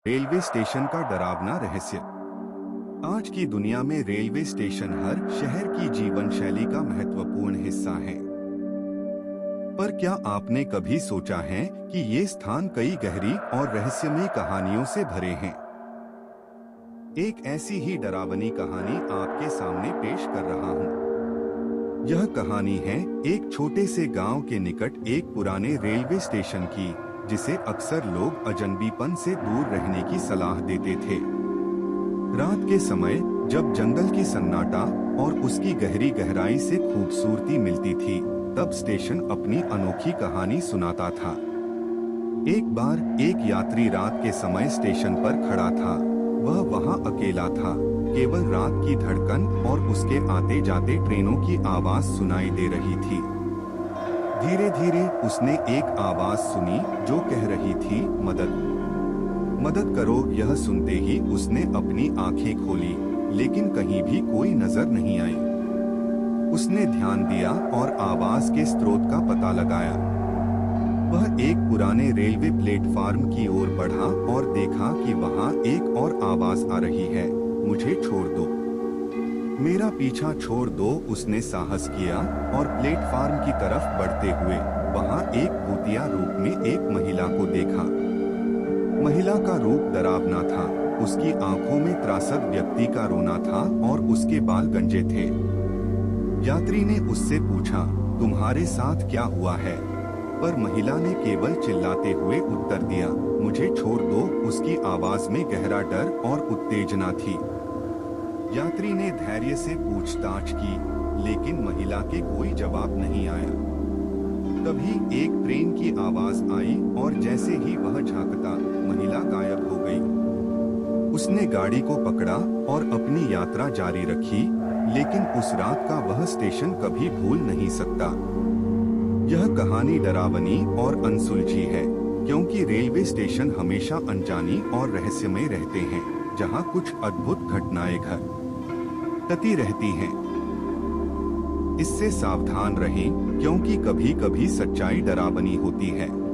Railway station का डरावना रहस्य। आज की दुनिया में रेलवे स्टेशन हर शहर की जीवन शैली का महत्वपूर्ण हिस्सा है। पर क्या आपने कभी सोचा है कि ये स्थान कई गहरी और रहस्यमयी कहानियों से भरे हैं? एक ऐसी ही डरावनी कहानी आपके सामने पेश कर रहा हूँ। यह कहानी है एक छोटे से गांव के निकट एक पुराने रेलवे स्टेशन की, जिसे अक्सर लोग अजनबीपन से दूर रहने की सलाह देते थे। रात के समय जब जंगल की सन्नाटा और उसकी गहरी गहराई से खूबसूरती मिलती थी, तब स्टेशन अपनी अनोखी कहानी सुनाता था। एक बार एक यात्री रात के समय स्टेशन पर खड़ा था। वह वहां अकेला था। केवल रात की धड़कन और उसके आते जाते ट्रेनों की आवाज सुनाई दे रही थी। धीरे धीरे उसने एक आवाज सुनी जो कह रही थी, मदद, मदद करो। यह सुनते ही उसने अपनी आंखें खोली, लेकिन कहीं भी कोई नजर नहीं आई। उसने ध्यान दिया और आवाज के स्रोत का पता लगाया। वह एक पुराने रेलवे प्लेटफार्म की ओर बढ़ा और देखा कि वहां एक और आवाज आ रही है, मुझे छोड़ दो, मेरा पीछा छोड़ दो। उसने साहस किया और प्लेटफार्म की तरफ बढ़ते हुए वहां एक भूतिया रूप में एक महिला को देखा। महिला का रूप डरावना था। उसकी आंखों में त्रासद व्यक्ति का रोना था और उसके बाल गंजे थे। यात्री ने उससे पूछा, तुम्हारे साथ क्या हुआ है? पर महिला ने केवल चिल्लाते हुए उत्तर दिया, मुझे छोड़ दो। उसकी आवाज में गहरा डर और उत्तेजना थी। यात्री ने धैर्य से पूछताछ की, लेकिन महिला के कोई जवाब नहीं आया। तभी एक ट्रेन की आवाज आई और जैसे ही वह झांकता, महिला गायब हो गई। उसने गाड़ी को पकड़ा और अपनी यात्रा जारी रखी, लेकिन उस रात का वह स्टेशन कभी भूल नहीं सकता। यह कहानी डरावनी और अनसुलझी है, क्योंकि रेलवे स्टेशन हमेशा अनजानी और रहस्यमय रहते हैं, जहां कुछ अद्भुत घटनाएं घटती रहती हैं। इससे सावधान रहें, क्योंकि कभी-कभी सच्चाई डरावनी होती है।